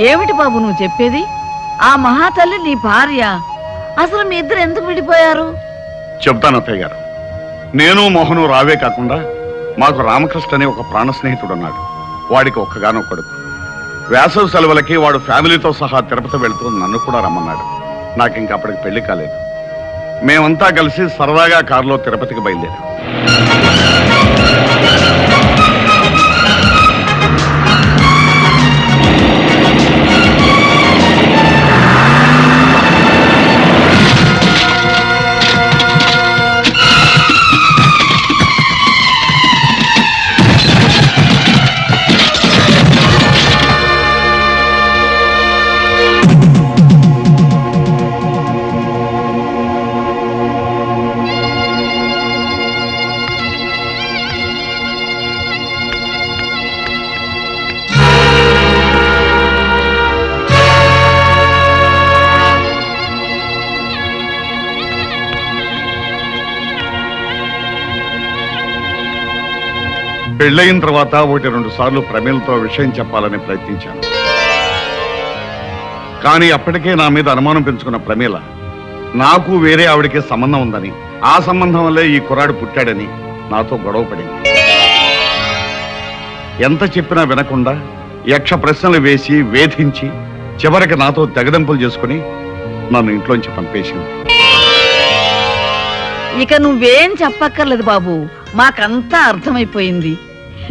ఏమిటి బాబు నువ్వు చెప్పేది? ఆ మహాతల్లి నీ భార్య. అసలు మీ ఇద్దరు ఎందుకు విడిపోయారు? చెప్తాను అత్తయ్య గారు. నేను మోహను రావే కాకుండా మాకు రామకృష్ణ అనే ఒక ప్రాణ స్నేహితుడు ఉన్నాడు. వాడికి ఒక్కగానో కొడుకు. వేసవి సెలవులకి వాడు ఫ్యామిలీతో సహా తిరుపతి వెళ్తూ నన్ను కూడా రమ్మన్నాడు. నాకు ఇంకా అప్పటికి పెళ్లి కాలేదు. మేమంతా కలిసి సరదాగా కారులో తిరుపతికి బయలుదేరాం. పెళ్ళయిన తర్వాత 1-2 సార్లు ప్రమీలతో విషయం చెప్పాలని ప్రయత్నించాను. కానీ అప్పటికే నా మీద అనుమానం పెంచుకున్న ప్రమీల నాకు వేరే ఆవిడికి సంబంధం ఉందని, ఆ సంబంధం వల్లే ఈ కుర్రాడు పుట్టాడని నాతో గొడవ పడింది. ఎంత చెప్పినా వినకుండా యక్ష ప్రశ్నలు వేసి వేధించి చివరికి నాతో తెగదెంపులు చేసుకుని నన్ను ఇంట్లోంచి పంపేసింది. ఇక నువ్వేం చెప్పక్కర్లేదు బాబు, మాకంతా అర్థమైపోయింది.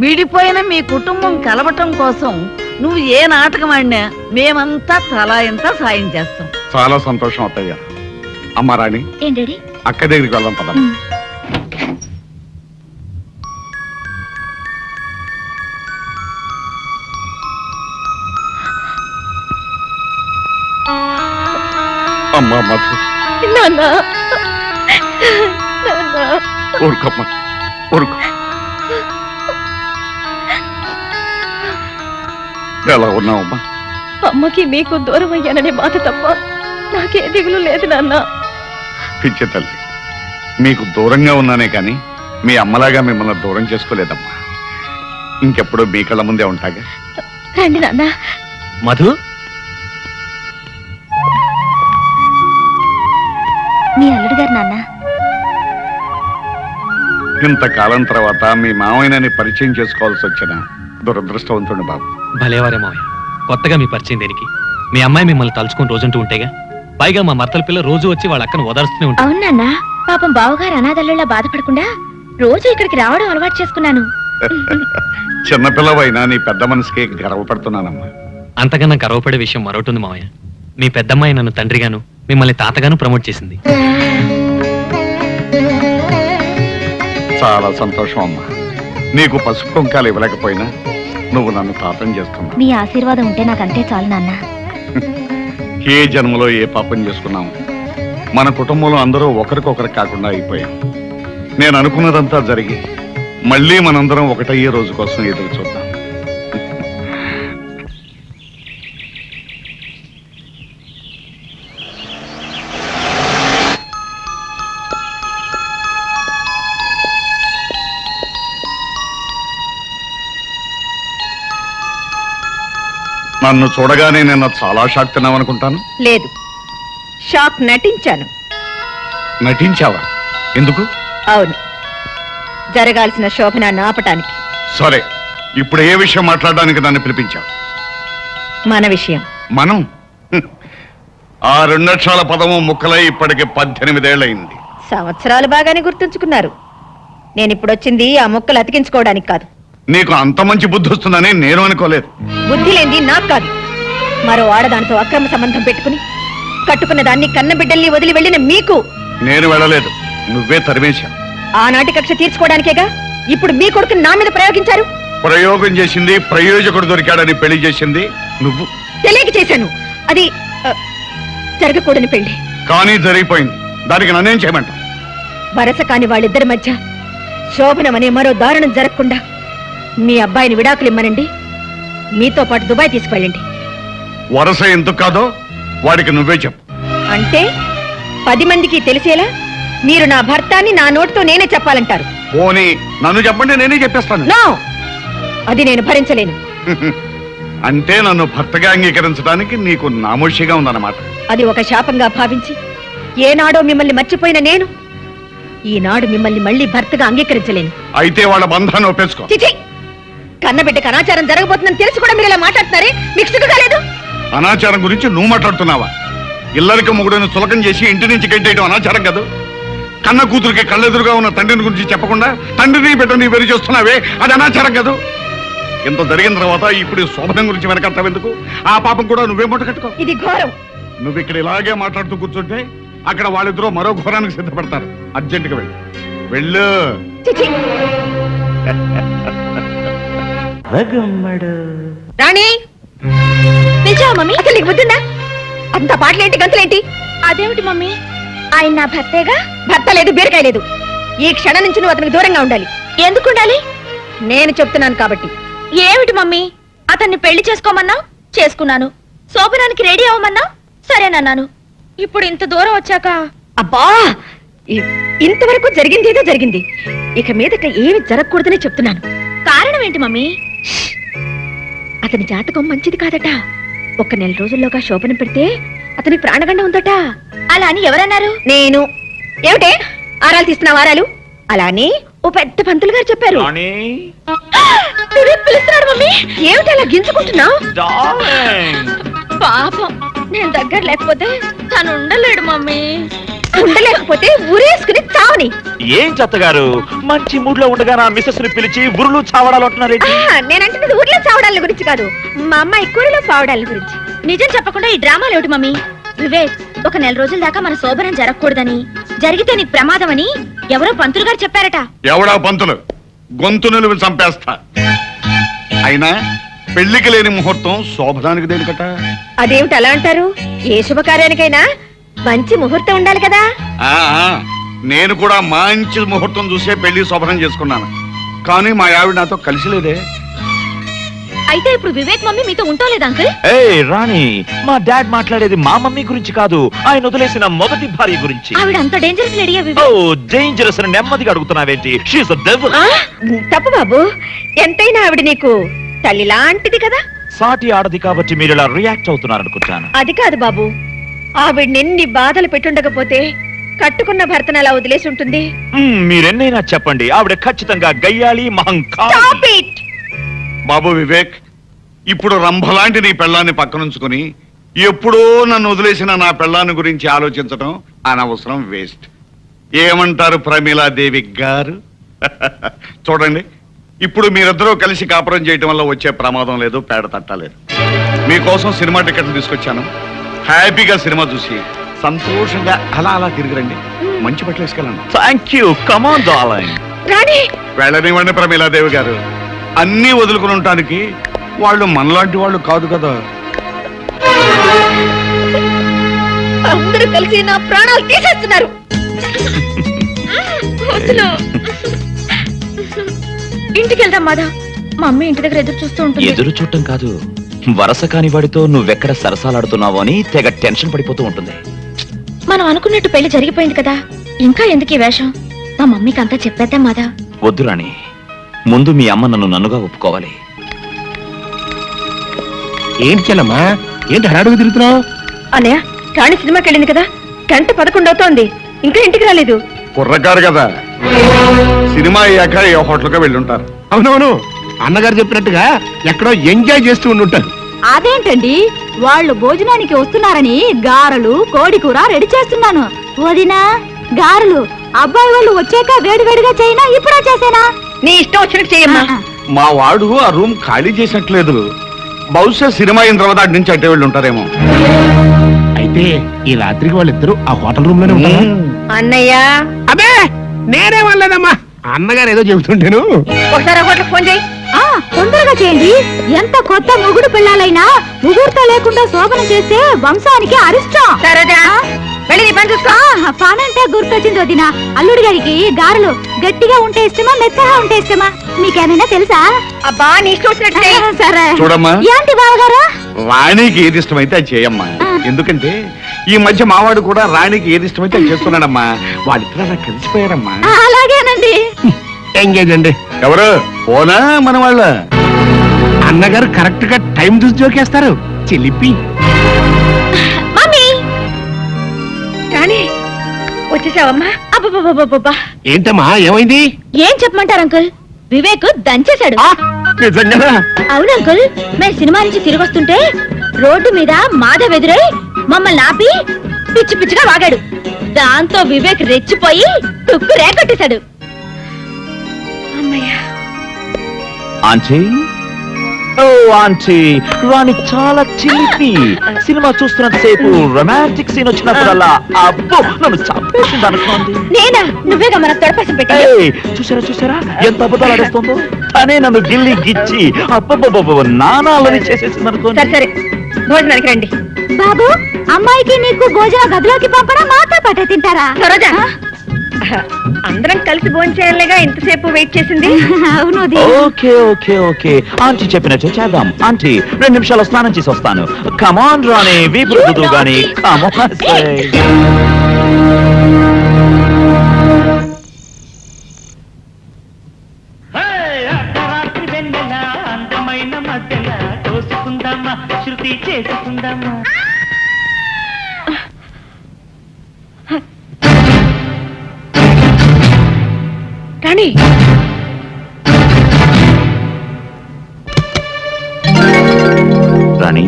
విడిపోయిన మీ కుటుంబం కలవటం కోసం నువ్వు ఏ నాటకం ఆడినా మేమంతా తలా ఎంత సాయం చేస్తాం. చాలా సంతోషం అత్తయ్య. అమ్మ రాణి, అక్క దగ్గరికి వెళ్దాం పద. అమ్మా మధు, ఊరుకోమ్మా, ఊరుకో. ఎలా ఉన్నావమ్మా? అమ్మకి మీకు దూరం అయ్యాననే బాధ తప్ప నాకే దిగులు లేదు నాన్న. పిచ్చి తల్లి, మీకు దూరంగా ఉన్నానే కానీ మీ అమ్మలాగా మిమ్మల్ని దూరం చేసుకోలేదమ్మా. ఇంకెప్పుడు మీ కళ్ళ ముందే ఉంటాగా. రండి నాన్న. మధు, మీ అల్లుడు గారు నాన్న. ఇంతకాలం తర్వాత మీ మావయ్యని పరిచయం చేసుకోవాల్సి వచ్చిన దురదృష్టవంతుడు బాబు. భలేవారే మావయ్య, కొత్తగా మీ పరిచయం దేనికి? మీ అమ్మాయి మిమ్మల్ని తలుచుకుని రోజంటూ ఉంటేగా. పైగా మా మర్తల పిల్ల రోజు వచ్చి వాళ్ళ అక్కను ఓదార్స్తూనే ఉంటారు. అవునన్నా, పాపం బావగారు అనాథల్లా బాధపడకుండా రోజు ఇక్కడికి రావడం అలవాటు చేసుకున్నాను. చిన్నపిల్లవైనా నీ పెద్ద మనసుకి గర్వపడుతున్నానమ్మా. అంతకన్నా గర్వపడే విషయం మరొకటి ఉంది మావయ్య. మీ పెద్దమ్మాయి నన్ను తండ్రిగాను, మిమ్మల్ని తాతగాను ప్రమోట్ చేసింది. చాలా సంతోషం అమ్మా. నీకు పసుపు కుంకాలు ఇవ్వలేకపోయినా నువ్వు నన్ను తాతం చేస్తున్నావు. మీ ఆశీర్వాదం ఉంటే నాకంతే చాలు నాన్న. ఏ జన్మలో ఏ పాపం చేసుకున్నాము. మన కుటుంబంలో అందరూ ఒకరికొకరు కాకుండా అయిపోయాం. నేను అనుకున్నదంతా జరిగి మళ్ళీ మనందరం ఒకటయ్యే రోజు కోసం ఎదురు చూద్దాం. నన్ను చూడగానే నిన్న చాలా షాక్ తిన్నావనుకుంటాను. లేదు, షాక్ నటించాను. నటించావా? ఎందుకు? అవును, జరగాల్సిన శోభనాన్ని ఆపటానికి. సరే, ఇప్పుడు ఏ విషయం మాట్లాడడానికి నన్ను పిలిపించావు? మన విషయం. మనం? ఆ 2 అక్షరాల పదము ముక్కలై ఇప్పటికి 18 ఏళ్ళయింది. సంవత్సరాలు బాగానే గుర్తుంచుకున్నారు. నేను ఇప్పుడు వచ్చింది ఆ ముక్కలు అతికించుకోవడానికి కాదు. నీకు అంత మంచి బుద్ధి వస్తుందని నేను అనుకోలేదు. బుద్ధి లేనిది నాకు కాదు, మరో ఆడదానితో అక్రమ సంబంధం పెట్టుకుని కట్టుకున్న దాన్ని కన్న బిడ్డల్ని వదిలి వెళ్ళిన మీకు. నేను వెళ్ళలేదు, నువ్వే తరిమేశావు. ఆనాటి కక్ష తీర్చుకోవడానికేగా ఇప్పుడు మీ కొడుకు నా మీద ప్రయోగించారు. ప్రయోగం చేసింది, ప్రయోజకుడు దొరికాడని పెళ్లి చేసింది నువ్వు. తెలియక చేశాను. అది జరగకూడని పెళ్లి. కానీ జరిగిపోయింది. దానికి నన్నేం చేయమంట? వరస కాని వాళ్ళిద్దరి మధ్య శోభనమనే మరో దారుణం జరగకుండా మీ అబ్బాయిని విడాకులు ఇమ్మనండి. మీతో పాటు దుబాయ్ తీసుకువెళ్ళండి. వరస ఎందుకు కాదో వాడికి నువ్వే చెప్పు. అంటే 10 మందికి తెలిసేలా మీరు నా భర్తాన్ని నా నోటితో నేనే చెప్పాలంటారు. పోనీ నన్ను చెప్పండి, నేనే చెప్పేస్తాను. నో, అది నేను భరించలేను. అంటే నన్ను భర్తగా అంగీకరించడానికి నీకు నామోషిగా ఉందన్నమాట. అది ఒక శాపంగా భావించి ఏనాడో మిమ్మల్ని మర్చిపోయిన నేను ఈనాడు మిమ్మల్ని మళ్ళీ భర్తగా అంగీకరించలేను. అయితే వాళ్ళ బంధాన్ని ఒప్పేసుకో. చిచి, కన్నబిడ్డకు అనాచారం జరగబోతుందని తెలిసి కూడా మీరు ఇలా మాట్లాడుతున్నారే, మీకు సిగ్గు కాలేదు? అనాచారం గురించి నువ్వు మాట్లాడుతున్నావా? ఇల్లరికి మొగుడను చులకం చేసి ఇంటి నుంచి గెట్టేయడం అనాచారం కాదు. కన్న కూతురికి కళ్ళెదురుగా ఉన్న తండ్రిని గురించి చెప్పకుండా తండ్రిని బిడ్డని వేరు చేస్తున్నావే, అది అనాచారం కాదు. ఇంత జరిగిన తర్వాత ఇప్పుడు ఈ శోభనం గురించి వెనకడతావెందుకు? ఆ పాపం కూడా నువ్వే మూట కట్టుకో. ఇది ఘోరం. నువ్వు ఇక్కడ ఇలాగే మాట్లాడుతూ కూర్చుంటే అక్కడ వాళ్ళిద్దరూ మరో ఘోరానికి సిద్ధపడతారు. అర్జెంటుగా వెళ్ళు. చిచి. రాణి, పిలిచావా మమ్మీ? అసలు నీకు బుద్ధిందా? అంత పాటలేంటి, గంతులేంటి? అదేమిటి మమ్మీ, ఆయన నా భర్తేగా. భర్త లేదు, బీరకాయ లేదు. ఈ క్షణం నుంచి నువ్వు అతనికి దూరంగా ఉండాలి. ఎందుకు ఉండాలి? నేను చెప్తున్నాను కాబట్టి. ఏమిటి మమ్మీ, అతన్ని పెళ్లి చేసుకోమన్నా చేసుకున్నాను, శోభనానికి రెడీ అవ్వమన్నా సరేనన్నాను. ఇప్పుడు ఇంత దూరం వచ్చాక అబ్బా, ఇంతవరకు జరిగిందేదో జరిగింది. ఇక మీదట ఏమి జరగకూడదని చెప్తున్నాను. కారణం ఏంటి మమ్మీ? అతని జాతకం మంచిది కాదట. 1 నెల రోజుల్లోగా శోభనం పెడితే అతని ప్రాణగండం ఉందట. అలా అని ఎవరన్నారు? నేను. ఏమిటే ఆరాలు తీస్తున్నా? వారాలు అలా అని ఓ పెద్ద పంతులు గారు చెప్పారు. పిలుస్తున్నాడు మమ్మీ. ఏమిటి అలా గింజుకుంటున్నావు? పాపం, నేను దగ్గర లేకపోతే తను ఉండలేడు మమ్మీ. ఉండలేకపోతే ఊరేసుకుని చావని. ఏం చెత్తగారు, మంచి మూడ్ లో ఉండగా నా మిస్సెస్ ని పిలిచి ఊరులు చావడాలు అంటున్నారేంటి? నేనంటున్నది ఊర్లో చావడాల గురించి కాదు, మా అమ్మాయి కూరలో చావడాల గురించి. నిజం చెప్పకుండా ఈ డ్రామాలు ఏమిటి మమ్మీ? వివేక్, 1 నెల రోజుల దాకా మన శోభనం జరగకూడదని, జరిగితే నీకు ప్రమాదం అని ఎవరో పంతులు గారు చెప్పారట. ఎవడా పంతులు? గొంతు నువ్వు చంపేస్తా. అయినా పెళ్లికి లేని ముహూర్తం శోభనానికి దేనికట? అదేమిటి అలా అంటారు? ఏ శుభకార్యానికైనా మంచి ముహూర్తం ఉండాలి కదా. నేను కూడా మంచి ముహూర్తం చూసే పెళ్లి శోభనం చేసుకున్నాను, కానీ మా ఆవిడ నాతో కలిసి లేదే. అయితే ఇప్పుడు వివేక్ మమ్మీ మీతో ఉంటో లేదా అంకుల్? ఏయ్ రాణి, మా డాడ్ మాట్లాడేది మా మమ్మీ గురించి కాదు, ఆయన వదిలేసిన మొదటి భార్య గురించి. ఆవిడ అంత డేంజరస్ లేడీయా ఓ వివేక్? డేంజరస్ అని నెమ్మదిగా అడుగుతున్నావేంటి? షీఈస్ అ డెవిల్. తప్పు బాబు, ఎంతైనా ఆవిడ నీకు తల్లి లాంటిది కదా. సాటి ఆడది కాబట్టి మీరు ఇలా రియాక్ట్ అవుతున్నారనుకుంటాను. అది కాదు బాబు, ఆవిడ నిన్ని బాధలు పెట్టుండకపోతే కట్టుకున్న భర్తను అలా వదిలేసి ఉంటుంది. మీరెన్నైనా చెప్పండి, ఆవిడ ఖచ్చితంగా గయ్యాళి మహంకాళి. Stop it! బాబు వివేక్, ఇప్పుడు రంభలాంటి నీ పెళ్ళాన్ని పక్కనుంచుకుని ఎప్పుడో నన్ను వదిలేసిన నా పెళ్ళాన్ని గురించి ఆలోచించడం అనవసరం, వేస్ట్. ఏమంటారు ప్రమీలాదేవి గారు? చూడండి, ఇప్పుడు మీరిద్దరూ కలిసి కాపురం చేయటం వల్ల వచ్చే ప్రమాదం లేదు, పేడ తట్టలేదు. మీకోసం సినిమా టికెట్లు తీసుకొచ్చాను. హ్యాపీగా సినిమా చూసి సంతోషంగా అలా అలా తిరిగిరండి. మంచి బట్టలు వేసుకెళ్ళండి. Thank you. Come on darling. Rani, వెళ్ళనివ్వండి ప్రమీలాదేవి గారు. అన్నీ వదులుకుని ఉండటానికి వాళ్ళు మనలాంటి వాళ్ళు కాదు కదా. అందరూ కలిసి నా ప్రాణాలు తీసేస్తున్నారు. ఇంటికి వెళ్దాం మాధవ్, మా అమ్మ ఇంటి దగ్గర ఎదురు చూస్తూ ఉంటుంది. ఎదురు చూడటం కాదు, వరస కాని వాడితో నువ్వెక్కడ సరసాలాడుతున్నావో అని తెగ టెన్షన్ పడిపోతూ ఉంటుంది. మనం అనుకున్నట్టు పెళ్లి జరిగిపోయింది కదా, ఇంకా ఎందుకు ఈ వేషం? మా మమ్మీకి అంతా చెప్పేద్దాం మాధవ్. వద్దు రాణి, ముందు మీ అమ్మ నన్నుగా ఒప్పుకోవాలి. ఏంటి చెల్లమ్మా, ఏంటి హడాడుగు తిరుగుతున్నావు? అన్నయ్య, రాణి సినిమాకి వెళ్ళింది కదా, 11 అవుతోంది, ఇంకా ఇంటికి రాలేదు. కుర్రకారు కదా, సినిమా అయ్యాక ఏ హోటల్గా వెళ్ళుంటారు. అవునవును, అన్నగారు చెప్పినట్టుగా ఎక్కడో ఎంజాయ్ చేస్తూ ఉండుంటారు. అదేంటండి, వాళ్ళు భోజనానికి వస్తున్నారని గారెలు కోడి కూర రెడీ చేస్తున్నాను. వదినా, గారెలు అబ్బాయి వాళ్ళు వచ్చాక వేడివేడిగా చేయనా, ఇప్పుడే చేసేనా? నీ ఇష్టం వచ్చినట్టు చేయమ్మా. మా వాడు ఆ రూమ్ ఖాళీ చేసినట్లేదు. బహుశా సినిమా అయిన తర్వాత అటు నుంచి అట్టే వెళ్ళి ఉంటారేమో. అయితే ఈ రాత్రికి వాళ్ళిద్దరూ ఆ హోటల్ రూమ్ లోనే ఉంటారా? అన్నయ్య, అబ్బే నేనే వాళ్ళదమ్మా, అన్నగారు ఏదో చెబుతుంటేను. ఒకసారి హోటల్ ఫోన్ చేయి. తొందరగా చేయండి. ఎంత కొత్త మొగుడు పిల్లలైనా ముహూర్తం లేకుండా శోభనం చేస్తే వంశానికి అరిష్టం. సరేదా, వెళ్ళి నీ పని చూసుకో. పని అంటే గుర్తొచ్చింది వదినా, అల్లుడి గారికి గారెలు గట్టిగా ఉంటే ఇష్టమా మెత్తగా ఉంటే ఇష్టమా మీకేమైనా తెలుసా? అబ్బా, నీ ఇష్టం వచ్చినట్టు. సరే చూడమ్మా, ఏంటి బావగారు, రాణికి ఏది ఇష్టమైతే అది చేయమ్మా. ఎందుకంటే ఈ మధ్య మావాడు కూడా రాణికి ఏది ఇష్టమైతే అది చేస్తున్నాడమ్మా. వాళ్ళిద్దరు అలా కలిసిపోయారమ్మా. అలాగేనండి. ఎంగేజ్ అండి. ఎవరు? ఓనా మన వాళ్ళ? నాన్నగారు కరెక్ట్ గా టైం చూసి జోకేస్తారు చిలిపి. మమ్మీ రాణి వచ్చేసావమ్మా. అబ్బబ్బబ్బబ్బబ్బా ఏంటమ్మా ఏమైంది? ఏం చెప్పమంటారు అంకుల్, వివేక్ దంచేశాడు. ఆ, నిజంగానా? అవును అంకుల్, మేము సినిమా నుంచి తిరిగి వస్తుంటే రోడ్డు మీద మాధవ్ ఎదురై మమ్మల్ని ఆపి పిచ్చి పిచ్చిగా వాగాడు. దాంతో వివేక్ రెచ్చిపోయి తుక్కు రేకొట్టేశాడు. అమ్మయ్యా. ఆంటీ ఓ ఆంటీ, రాణి చాలా చిలిపి. సినిమా చూస్తున్నంత సేపు రొమాంటిక్ సీన్ వచ్చినప్పుడల్లా అబ్బో నన్ను చంపేసింది అనుకోండి. నేనా? నువ్వేగా మన తొడపసం పెట్టా. ఏయ్, చూసారా చూసారా ఎంత అబద్ధాలు ఆడేస్తుందో. తనే నన్ను గిల్లి గిచ్చి అబ్బబ్బబ్బబ్బ నానాలని చేసేసింది అనుకోండి. సరే సరే, భోజనానికి రండి. బాబు, అమ్మాయికి నీకు భోజన గదిలోకి పంపడం మాతో పాటే తింటారా? సరోజా, అందరం కలిసి భోజనం చేయాలిగా ఇంతసేపు వెయిట్ చేసింది. అవును. ఓకే ఓకే ఓకే ఆంటీ చెప్పినట్టు చేద్దాం. ఆంటీ 2 నిమిషాలు స్నానం చేసి వస్తాను. కమాన్ రాణి, వీపు రుద్దుదు గాని. కమాన్ అందమైన మధ్యల తోసుకుందామా, శృతి చేసుకుందామా. రాణి, రాణి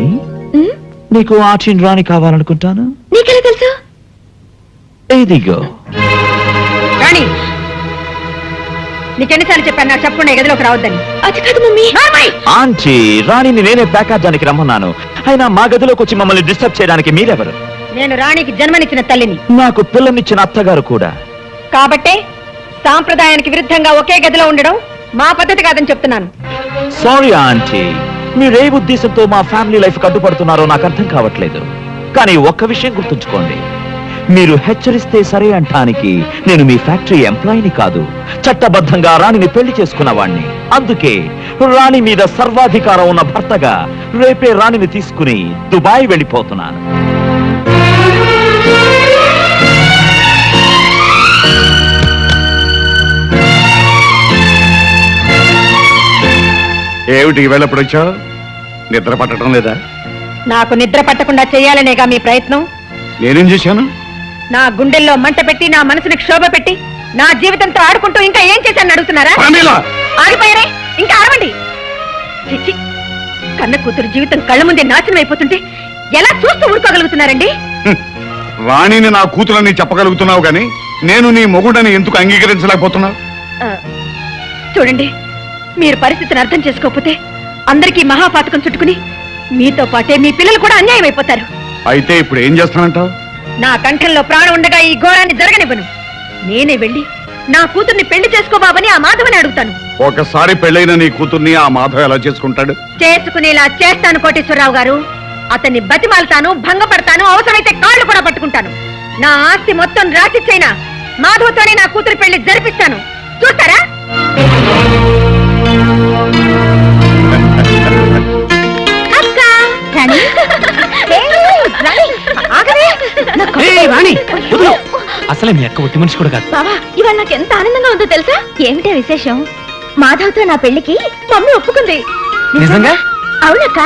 నీకు ఆచిన్ రాణి కావాలనుకుంటాను. నీకెలా తెలుసు? ఇదిగో. రాణి, నీకెన్నిసార్లు చెప్పాను నాకు చెప్పకుండా గదిలోకి రావద్దని? అది కాదు మమ్మీ. ఆంటీ, రాణిని నేనే ప్యాకాజానికి రమ్మన్నాను. అయినా మా గదిలోకి వచ్చి మమ్మల్ని డిస్టర్బ్ చేయడానికి మీరెవరు? నేను రాణికి జన్మనిచ్చిన తల్లిని. నాకు పిల్లనిచ్చిన అత్తగారు కూడా. కాబట్టే సాంప్రదాయానికి విరుద్ధంగా ఒకే గదిలో ఉండడం మా పద్ధతి కాదని చెప్తున్నాను. సారీ ఆంటీ, మీరే ఉద్దేశంతో మా ఫ్యామిలీ లైఫ్ అడ్డుపడుతున్నారో నాకు అర్థం కావట్లేదు. కానీ ఒక్క విషయం గుర్తుంచుకోండి, మీరు హెచ్చరిస్తే సరే అంటానికి నేను మీ ఫ్యాక్టరీ ఎంప్లాయీని కాదు, చట్టబద్ధంగా రాణిని పెళ్లి చేసుకున్నవాణ్ణి. అందుకే రాణి మీద సర్వాధికారం ఉన్న భర్తగా రేపే రాణిని తీసుకుని దుబాయ్ వెళ్ళిపోతున్నాను. ఏమిటి వేళప్పుడు వచ్చావు? నిద్ర పట్టడం లేదా? నాకు నిద్ర పట్టకుండా చేయాలనేగా మీ ప్రయత్నం. నేనేం చేశాను? నా గుండెల్లో మంట పెట్టి, నా మనసుని క్షోభ పెట్టి, నా జీవితంతో ఆడుకుంటూ ఇంకా ఏం చేశానని అడుగుతున్నారా? ప్రమీల! ఆగిపోయారే, ఇంకా ఆడవండి. చిచ్చి, కన్న కూతురు జీవితం కళ్ళ ముందే నాశనం అయిపోతుంటే ఎలా చూస్తూ ఊరుకోగలుగుతున్నారండి? రాణిని నా కూతురని చెప్పగలుగుతున్నావు గాని నేను నీ మొగుడని ఎందుకు అంగీకరించలేకపోతున్నావు? ఆ, చూడండి, మీరు పరిస్థితిని అర్థం చేసుకోకపోతే అందరికీ మహాపాతకం చుట్టుకుని మీతో పాటే మీ పిల్లలు కూడా అన్యాయం అయిపోతారు. అయితే ఇప్పుడు ఏం చేస్తానంటావు? నా కంఠంలో ప్రాణం ఉండగా ఈ ఘోరాన్ని జరగనివ్వను. నేనే వెళ్ళి నా కూతుర్ని పెళ్లి చేసుకోబాబని ఆ మాధవని అడుగుతాను. ఒకసారి పెళ్ళైన నీ కూతుర్ని ఆ మాధవ్ ఎలా చేసుకుంటాడు? చేసుకునేలా చేస్తాను కోటేశ్వరరావు గారు. అతన్ని బతిమాలతాను, భంగపడతాను, అవసరమైతే కాళ్ళు కూడా పట్టుకుంటాను. నా ఆస్తి మొత్తం రాసిచ్చైనా మాధవతోనే నా కూతురు పెళ్లి జరిపిస్తాను. చూస్తారా? అసలే మీ అక్క ఒట్టి మనిషి కూడా కాదు. బావా, ఇవాళ నాకు ఎంత ఆనందంగా ఉందో తెలుసా? ఏమిటే విశేషం? మాధవ్తో నా పెళ్లికి మమ్మీ ఒప్పుకుంది. నిజంగా? అవునక్క,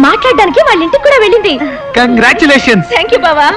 మాట్లాడడానికి వాళ్ళ ఇంటికి కూడా వెళ్ళింది. కంగ్రాచులేషన్స్. థ్యాంక్ యూ బావా.